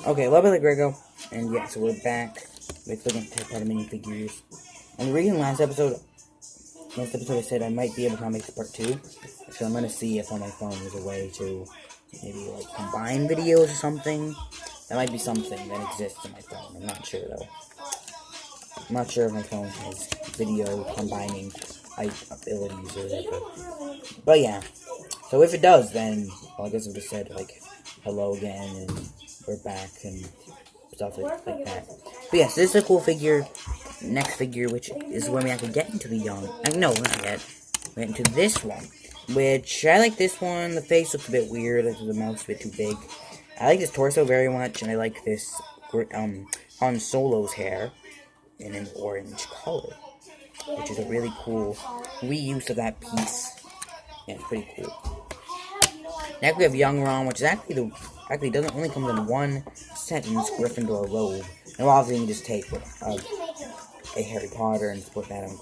Okay, a little bit like Grego, and yeah, so we're back with looking at part of minifigures. And the reason last episode I said I might be able to make part 2, so I'm gonna see if on my phone there's a way to maybe like combine videos or something. That might be something that exists on my phone. I'm not sure though. I'm not sure if my phone has video combining abilities or whatever. But yeah, so if it does, then well, I guess I just said like hello again and we're back and stuff like that. But yes, this is a cool figure. Next figure, which is when we actually get into the young. No, not yet. We get into this one, which I like this one. The face looks a bit weird. The mouth's a bit too big. I like this torso very much, and I like this Han Solo's hair in an orange color, which is a really cool reuse of that piece. Yeah, it's pretty cool. Next we have Young Ron, which is actually doesn't only come in one sentence, Gryffindor robe. And obviously you can just take a Harry Potter and put that on the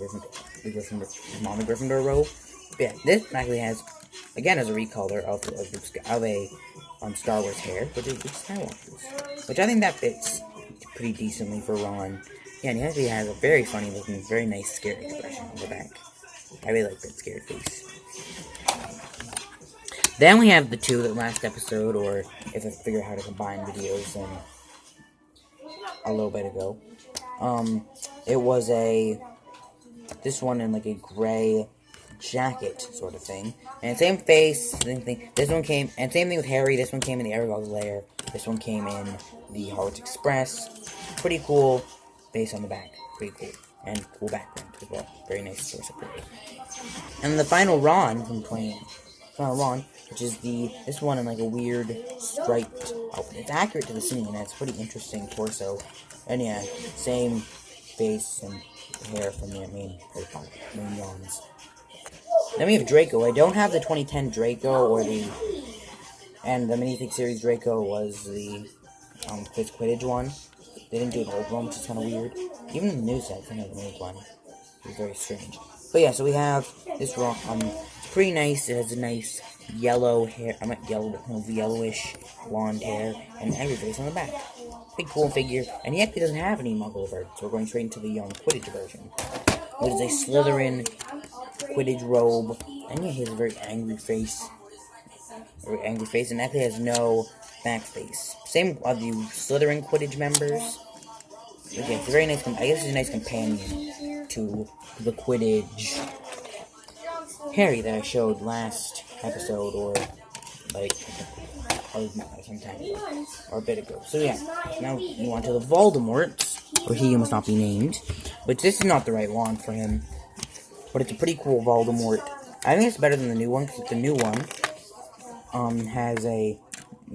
Gryffindor robe. But yeah, this actually has a recolor of a Star Wars hair, which is Skywalker's, which I think that fits pretty decently for Ron. Yeah, and he actually has a very funny looking, very nice scared expression on the back. I really like that scared face. Then we have the two that last episode, or if I figure out how to combine videos, a little bit ago. It was this one in like a gray jacket sort of thing. And same face, same thing. This one came, and same thing with Harry. This one came in the Aragog's lair. This one came in the Hogwarts Express. Pretty cool face on the back. Pretty cool. And cool background as well. Very nice source of print. And the final Ron from Final Ron, which is this one in like a weird striped outfit. It's accurate to the scene, and it's pretty interesting torso. And yeah, same face and hair from the main Rons. Then we have Draco. I don't have the 2010 Draco and the minifig series Draco was the Fifth Quidditch one. They didn't do an old one, which is kind of weird. Even in the new set, they have an old one. It's very strange. But yeah, so we have this rock. It's pretty nice. It has a nice yellow hair. I'm not yellow, but kind of yellowish blonde hair, and angry face on the back. Big cool figure, and he actually doesn't have any Muggle version, so we're going straight into the young Quidditch version, which is a Slytherin Quidditch robe, and yeah, he has a very angry face, and actually has no back face. Same of the Slytherin Quidditch members. But yeah, it's a very nice. I guess it's a nice companion to the Quidditch Harry that I showed last episode, or sometime ago, or a bit ago. So yeah, now we want to the Voldemort, or he must not be named, which this is not the right one for him, but it's a pretty cool Voldemort. I think it's better than the new one, because the new one has a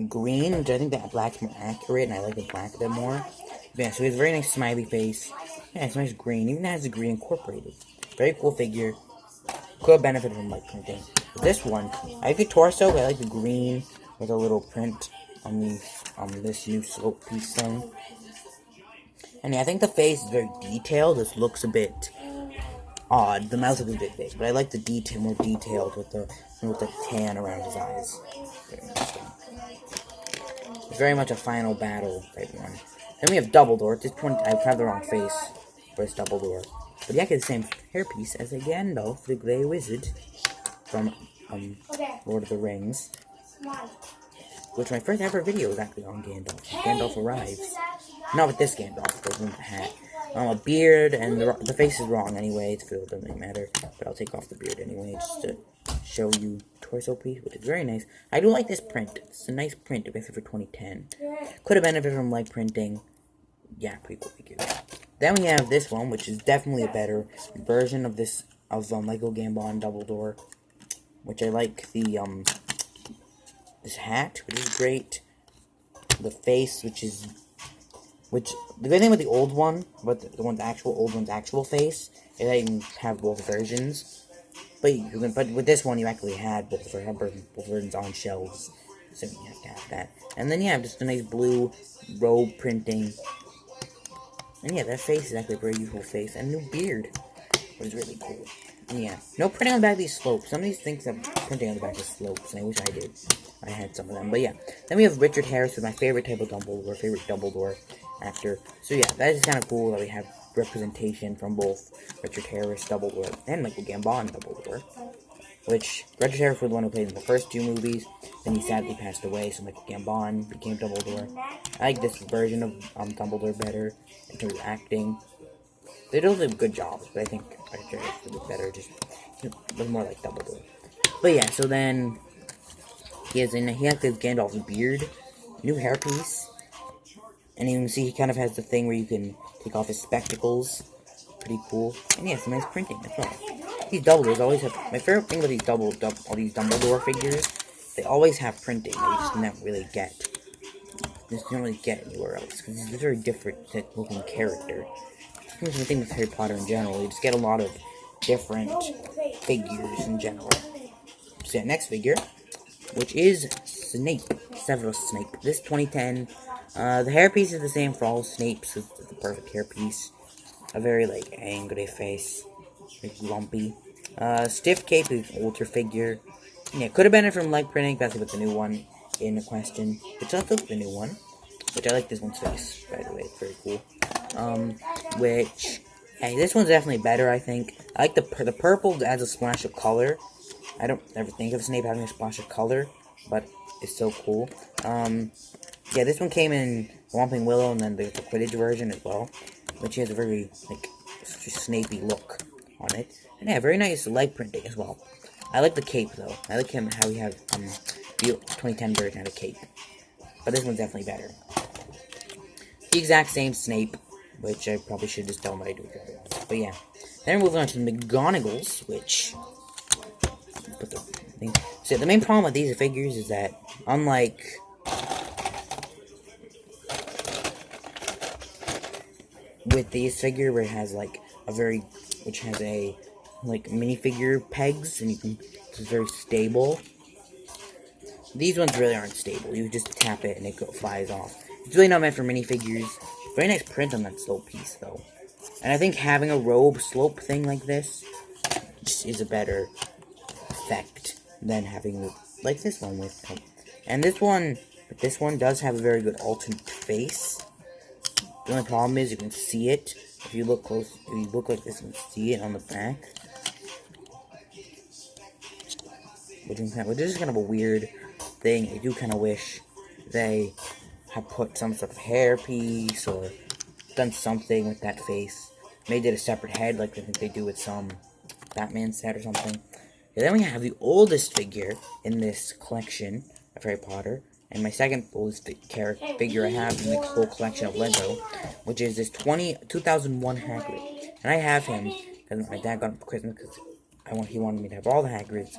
green, which I think that black's more accurate, and I like the black a bit more. But yeah, so he has a very nice smiley face. Yeah, it's nice green, even has the green incorporated. Very cool figure. Could benefit from light printing. This one, I like the torso, but I like the green with a little print on this new slope piece thing. And yeah, I think the face is very detailed. This looks a bit odd. The mouth is a bit big, but I like the more detailed with the tan around his eyes. Very interesting. It's very much a final battle type one. Then we have Dumbledore. At this point, I have the wrong face for it's Dumbledore. But he actually has the same hairpiece as a Gandalf, the Grey Wizard, from Lord of the Rings. Which my first ever video was actually on Gandalf. Gandalf arrives. Not with this Gandalf, but with the hat. A beard, and the face is wrong anyway, it doesn't really matter. But I'll take off the beard anyway, just to show you torso piece, which is very nice. I do like this print. It's a nice print, especially for 2010. Could have benefited from light printing. Yeah, pretty cool figure. Then we have this one, which is definitely a better version of Lego Gambon Dumbledore, which I like this hat, which is great. The face, the good thing with the old one, but the old one's actual face, is that you can have both versions. But with this one, you actually had both versions on shelves, so you have to have that. And then you have just a nice blue robe printing. And yeah, that face is actually a very useful face. And a new beard, which is really cool. And yeah, no printing on the back of these slopes. Some of these things have printing on the back of slopes, and I wish I did. I had some of them. But yeah, then we have Richard Harris, who's my favorite type of Dumbledore, favorite Dumbledore actor. So yeah, that is kind of cool that we have representation from both Richard Harris, Dumbledore, and Michael Gambon, Dumbledore. Which, Richard Harris was the one who played in the first 2 movies, then he sadly passed away, so Michael Gambon became Dumbledore. I like this version of Dumbledore better, in terms of acting. They do a good job, but I think Richard Harris was a bit better, just was more like Dumbledore. But yeah, so then he has this Gandalf's beard, new hairpiece, and you can see he kind of has the thing where you can take off his spectacles. Pretty cool. And yeah, some nice printing as well. These Dumbledores always have, my favorite thing with these all these Dumbledore figures, they always have printing that you just never really get. You just don't really get anywhere else, because it's a very different looking character. I think with Harry Potter in general, you just get a lot of different figures in general. So yeah, next figure, which is Snape, Severus Snape. This 2010, the hairpiece is the same for all Snapes, it's the perfect hairpiece. A very, like, angry face, like, lumpy. Stiff cape is an older figure. Yeah, could have been it from light printing, that's with the new one in the question. It's also the new one, which I like this one's face, by the way, it's very cool. Hey, this one's definitely better, I think. I like the purple that adds a splash of color. I don't ever think of Snape having a splash of color, but it's so cool. Yeah, this one came in Whomping Willow and then the Quidditch version as well, which has a very, like, Snapey look on it. And yeah, very nice light printing as well. I like the cape, though. I like how we have, the 2010 version had a cape. But this one's definitely better. The exact same Snape, which I probably should just tell him what I do with the other one. But yeah. Then we're moving on to the McGonagalls, which... Put the thing. So the main problem with these figures is that, unlike... with this figure where it has like which has a like minifigure pegs and it's very stable. These ones really aren't stable. You just tap it and it flies off. It's really not meant for minifigures. Very nice print on that slope piece though. And I think having a robe slope thing like this just is a better effect than having like this one with. And this one does have a very good alternate face. The only problem is you can see it. If you look close, if you look like this, you can see it on the back. Which is kind of a weird thing. I do kind of wish they had put some sort of hairpiece or done something with that face. Made it a separate head like I think they do with some Batman set or something. And then we have the oldest figure in this collection of Harry Potter. And my second oldest figure I have in the whole collection of Lego, which is this 2001 Hagrid. And I have him because my dad got him for Christmas because he wanted me to have all the Hagrids,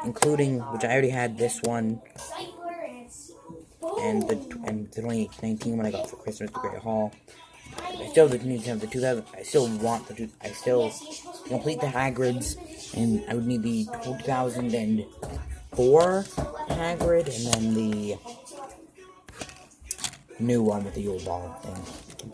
including, which I already had this one, and the 2019 one I got for Christmas, the Great Hall. I still need to have the 2000. I still complete the Hagrids, and I would need the 2004 Hagrid, and then the new one with the Yule Ball thing.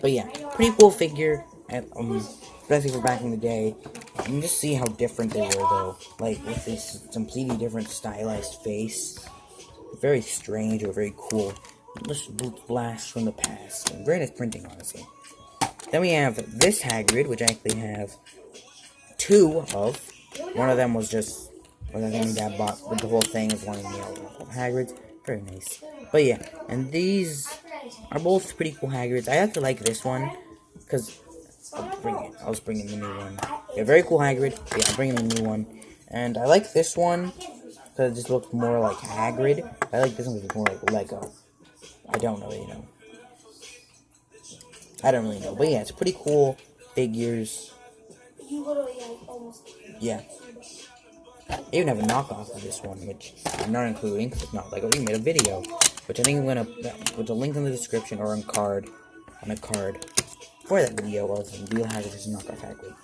But yeah, pretty cool figure, especially for back in the day. You can just see how different they were, though. Like, with this completely different stylized face. Very strange, or very cool. Just blast from the past. And very nice printing, honestly. Then we have this Hagrid, which I actually have 2 of. One of them was just... One of them that bought with the whole thing was one of the Hagrids. Very nice. But yeah, and these are both pretty cool Hagrids. I actually like this one, because... I was bringing the new one. Yeah, very cool Hagrid. Yeah, I'm bringing the new one. And I like this one, because it just looks more like Hagrid. I like this one because it's more like Lego. I don't really know. But yeah, it's pretty cool figures. Yeah. I even have a knockoff of this one, which I'm not including, because it's not Lego. We made a video, which I think I'm going to put a link in the description or on a card for that video of the real Hagrid versus knockoff Hagrid.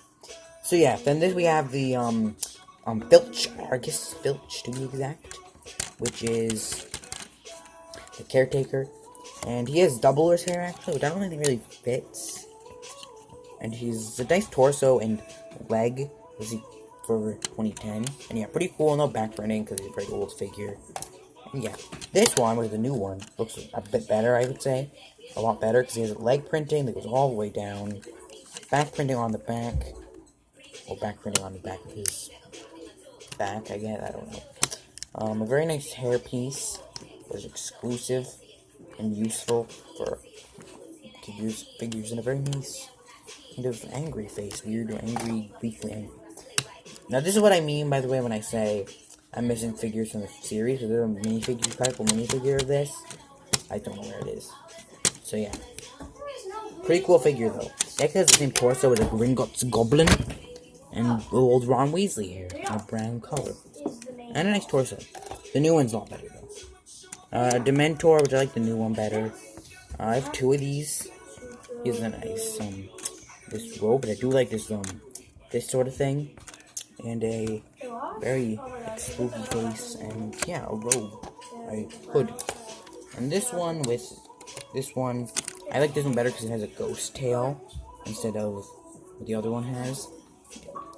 So yeah, then we have the Filch, Argus Filch to be exact, which is the caretaker, and he has Dumbledore's hair actually, which I don't think really fits. And he's a nice torso and leg. for 2010. And yeah, pretty cool. No back printing because it's a very old figure. And yeah, this one was the new one. Looks a bit better, I would say. A lot better because he has leg printing that goes all the way down. Back printing on the back. Or back printing on the back of his back, I guess. I don't know. A very nice hairpiece. Was exclusive and useful for to use figures in a very nice kind of angry face. Weird or angry, weakly angry. Now, this is what I mean, by the way, when I say I'm missing figures from the series. Is there a minifigure, collectible minifigure of this? I don't know where it is. So, yeah. Pretty cool figure, though. It has the same torso with a Gringotts goblin and old Ron Weasley here in a brown color. And a nice torso. The new one's a lot better, though. Dementor, which I like the new one better. I have two of these. Here's a nice, this robe, but I do like this, this sort of thing. And a very spooky face, and yeah, a robe, a hood. And this one I like this one better because it has a ghost tail instead of what the other one has.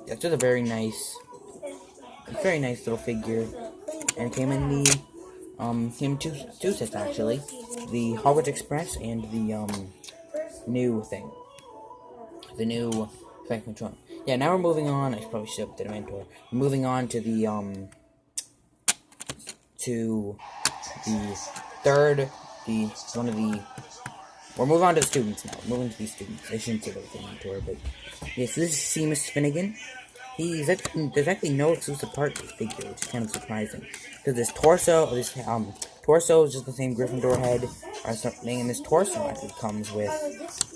It's just a very nice little figure, and came in two sets actually, the Hogwarts Express and the new thing, the new second one. Yeah, now we're moving on. I probably should have did a mentor. We're moving on to the we're moving on to the students now. We're moving to these students. I shouldn't say that with the mentor, but yes, this is Seamus Finnegan. There's actually no exclusive part to the figure, which is kind of surprising. Because this torso is just the same Gryffindor head or something, and this torso actually comes with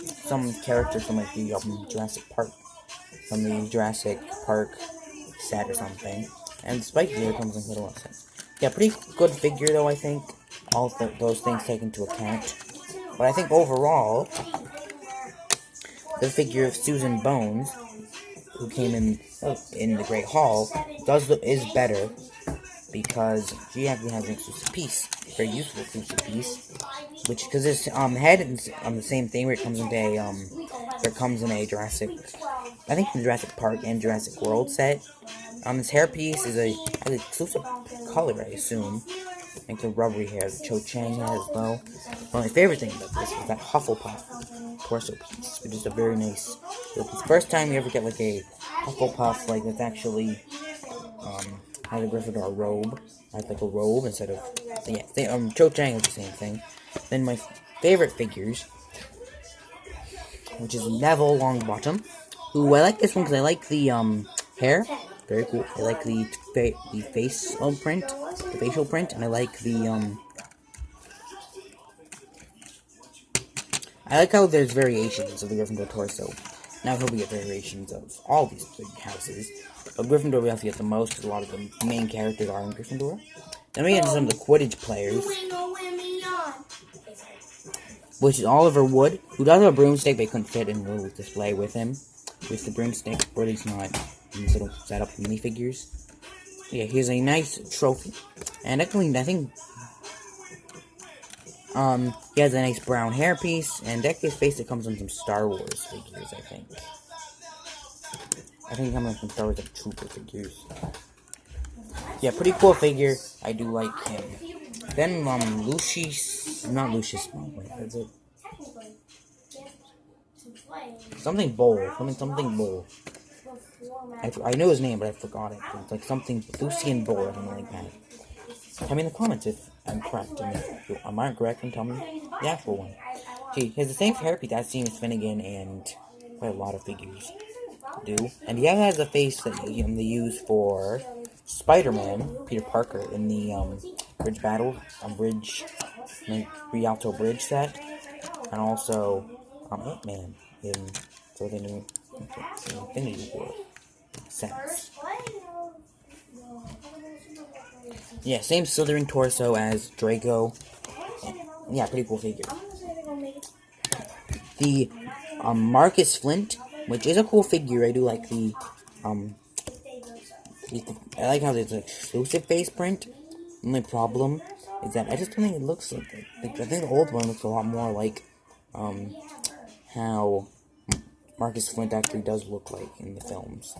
some character from like the Jurassic Park set or something. And the spike here comes in little sense. Yeah, pretty good figure though, I think. All those things taken into account. But I think overall, the figure of Susan Bones, who came in the Great Hall, is better because G.A.B. has an exclusive piece, a very useful exclusive piece, which because this head is the same thing where it comes in a Jurassic, I think the Jurassic Park and Jurassic World set. This hairpiece is an exclusive color, I assume. Like the rubbery hair that Cho Chang has as well. But my favorite thing about this is that Hufflepuff torso piece, which is a very nice. It's the first time you ever get like a Hufflepuff that's actually has a Gryffindor robe, has like a robe instead of Cho Chang is the same thing. Then my favorite figures, which is Neville Longbottom, who I like this one because I like the hair. Very cool. I like the face print, the facial print, and I like the I like how there's variations of the Gryffindor torso. Now I hope we get variations of all these big houses. But Gryffindor we have to get the most because a lot of the main characters are in Gryffindor. Then we get into some of the Quidditch players, which is Oliver Wood, who does have a broomstick, but he couldn't fit in a little display with him. With the broomstick, or at least not in this little setup of minifigures. Yeah, here's a nice trophy. And actually, I think he has a nice brown hairpiece, and Decky's face that comes in some Star Wars figures, I think. I think it comes in some Star Wars Trooper figures. Yeah, pretty cool figure. I do like him. Then, not Lucius, wait, that's it. Something Bowl. I know his name, but I forgot it. It's like something Lucian Bowl or something like that. Tell me in the comments if I'm correct. And if you aren't correct, then tell me the actual one. Okay, he has the same hairpiece as Seamus Finnegan and quite a lot of figures do. And he has a face that they use for Spider-Man, Peter Parker, in the Rialto Bridge set. And also Ant-Man for the new Infinity War sets. Yeah, same Slytherin torso as Draco. Yeah, pretty cool figure. The Marcus Flint, which is a cool figure. I do like the I like how there's an exclusive face print. The only problem is that I just don't think it looks like I think the old one looks a lot more like how Marcus Flint actually does look like in the films.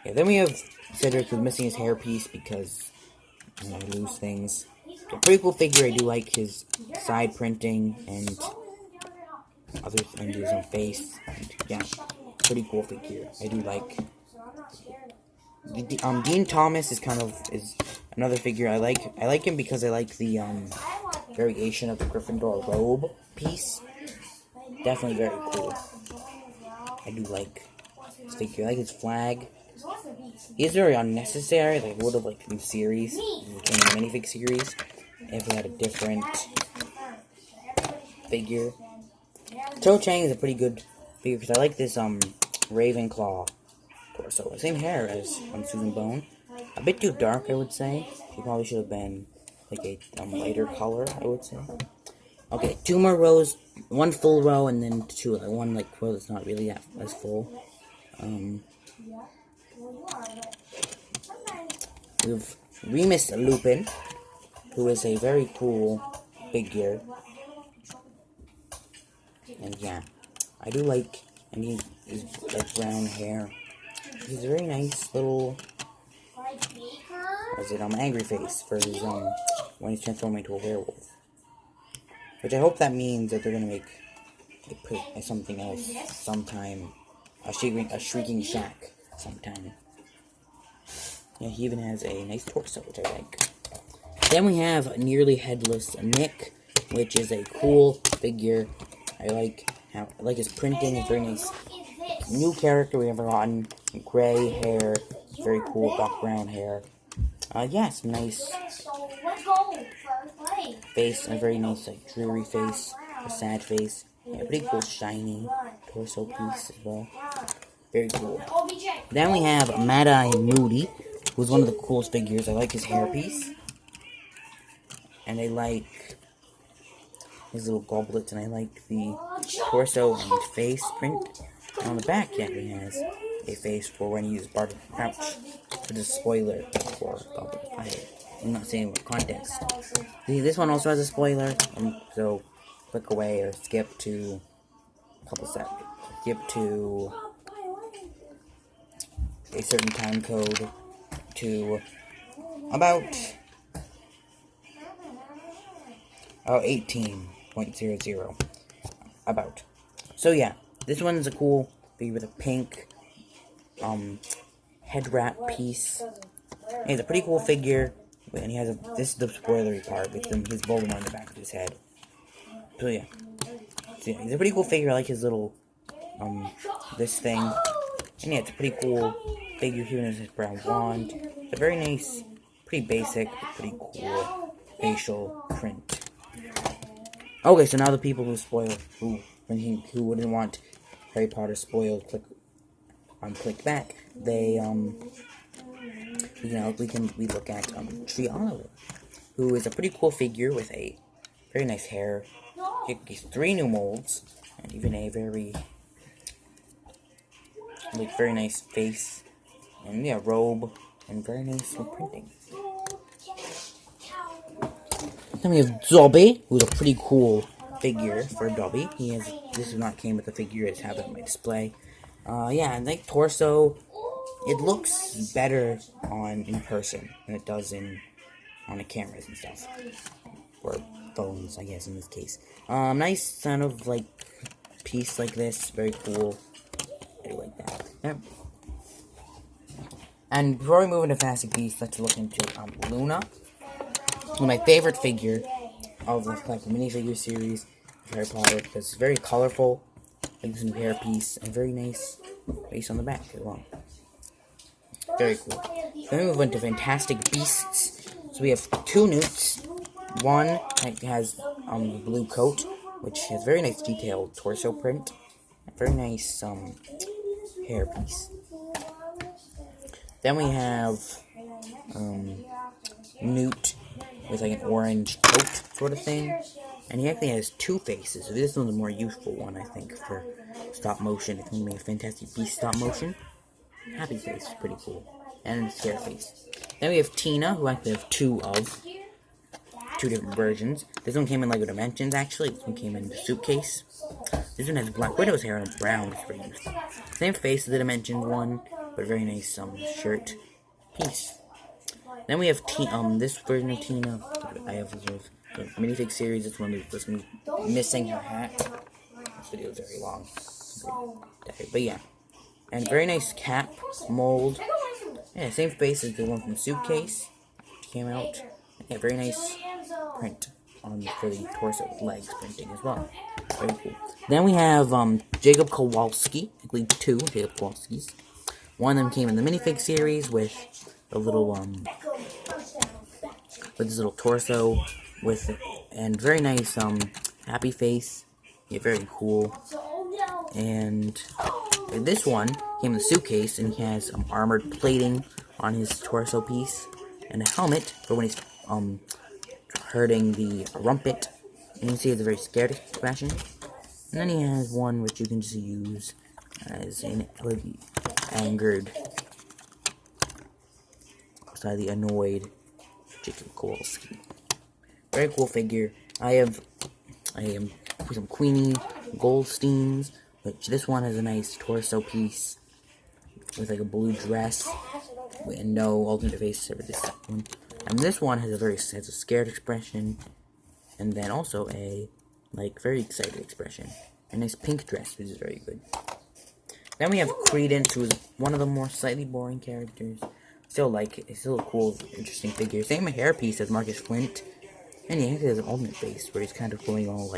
Yeah, then we have Cedric, who's missing his hairpiece because I lose things. A pretty cool figure. I do like his side printing and other things, his own face. And, yeah, pretty cool figure. I do like. Dean Thomas is another figure I like. I like him because I like the variation of the Gryffindor robe piece. Definitely very cool. I do like his figure. I like his flag. He's very unnecessary. Like, I would have liked the new series. It became a minifig series. If we had a different figure. Cho Chang is a pretty good figure because I like this Ravenclaw torso. Same hair as Susan Bone. A bit too dark, I would say. He probably should have been like a lighter color, I would say. Okay, 2 more rows. 1 full row and then 2. One like row that's not really as full. We've Remus Lupin, who is a very cool figure. And yeah, I do like, and he's like brown hair. He's a very nice little, angry face for his, when he's transforming into a werewolf. Which I hope that means that they're gonna make something else sometime. A shrieking shack sometime. Yeah, he even has a nice torso, which I like. Then we have Nearly Headless Nick, which is a cool figure. I like his printing. It's very nice. New character we haven't gotten. Gray hair, very cool, dark brown hair. Yeah, some nice face, a very nice like dreary face, a sad face. Yeah, pretty cool shiny torso piece as well. Very cool. Then we have Mad-Eye Moody, who's one of the coolest figures. I like his hairpiece. And I like his little goblet, and I like the torso and face print. And on the back, yeah, he has a face for when he uses Barton Crouch. Which is a spoiler for Goblet of Fire. I'm not saying what context. See, this one also has a spoiler, so click away or skip to a couple seconds. Skip to a certain time code to about 18.00. About. So yeah, this one is a cool figure with a pink head wrap piece. And he's a pretty cool figure, and he has this is the spoilery part with his Voldemort on the back of his head. So yeah, he's a pretty cool figure. I like his little this thing, and yeah, it's a pretty cool figure. He has his brown wand. It's a very nice, pretty basic, but pretty cool facial print. Okay, so now the people who who wouldn't want Harry Potter spoiled, click back. They we look at Triana, who is a pretty cool figure with a very nice hair. He's 3 new molds and even a very nice face, and yeah, robe and very nice printing. Then we have Dobby, who's a pretty cool figure for Dobby. This came with the figure, I just have it on my display. Yeah, and like torso, it looks better in person than it does on the cameras and stuff. Or phones, I guess, in this case. Nice kind of like piece like this, very cool. I like that. Yeah. And before we move into Fantastic Beasts, let's look into Luna. One of my favorite figure of the minifigure series of Harry Potter, because it's very colorful, like this new hairpiece, and very nice face on the back as well. Very cool. Then we move into Fantastic Beasts. So we have 2 newts. One has the blue coat, which has very nice detailed torso print, a very nice hairpiece. Then we have Newt with like an orange coat sort of thing, and he actually has 2 faces. So this one's a more useful one, I think, for stop motion. If you make a Fantastic Beast stop motion, happy face is pretty cool, and scare face. Then we have Tina, who I actually have 2 of. two different versions. This one came in Lego Dimensions, actually. This one came in the suitcase. This one has Black Widow's hair and a brown screen. Same face as the Dimensions one, but very nice shirt piece. Then we have this version of Tina. I have the minifig series. This one missing her hat. This video is very long. But yeah. And very nice cap mold. Yeah, same face as the one from the suitcase. Came out. Yeah, very nice print for the torso with legs printing as well. Very cool. Then we have G.A.B. Kowalski. I believe 2 G.A.B. Kowalskis. One of them came in the minifig series with a little with this little torso and very nice happy face. Yeah, very cool. And this one came in the suitcase, and he has armored plating on his torso piece and a helmet for when he's hurting the rumpet. And you can see it's a very scared expression. And then he has one which you can just use as an angered, slightly annoyed G.A.B. Kowalski. Very cool figure. I have some Queenie Goldsteins, which this one has a nice torso piece with like a blue dress and no alternate face for this one. And this one has a scared expression, and then also a very excited expression. A nice pink dress, which is very good. Then we have Credence, who is one of the more slightly boring characters. Still it's still a cool, interesting figure. Same hairpiece as Marcus Flint. And he has an alternate face where he's kind of going all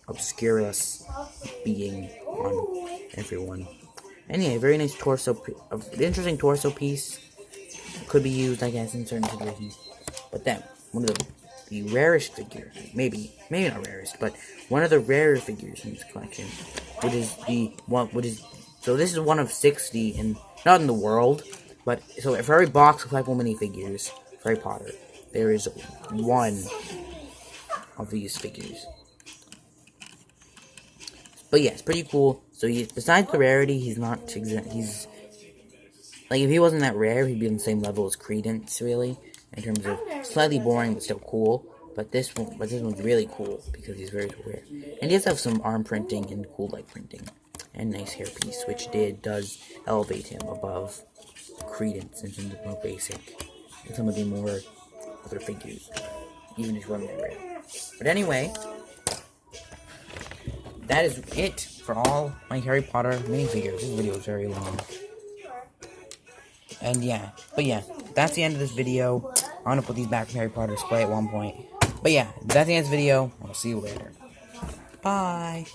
obscurus being on everyone. And yeah, very nice torso, interesting torso piece. Could be used, I guess, in certain situations. But then, one of the rarest figures, maybe not rarest, but one of the rarer figures in this collection, so this is one of 60 not in the world, but so for every box of collectible minifigures for Harry Potter, there is one of these figures. But yeah, it's pretty cool. So besides the rarity, he's if he wasn't that rare, he'd be on the same level as Credence, really, in terms of slightly boring but still cool. But this one's really cool because he's very rare, and he does have some arm printing and cool leg printing, and nice hairpiece, which does elevate him above Credence in terms of more basic and some of the more other figures, even if he wasn't that rare. But anyway, that is it for all my Harry Potter minifigures. This video is very long. And but that's the end of this video. I'm gonna put these back in Harry Potter display at one point. But yeah, that's the end of this video. I'll see you later. Bye.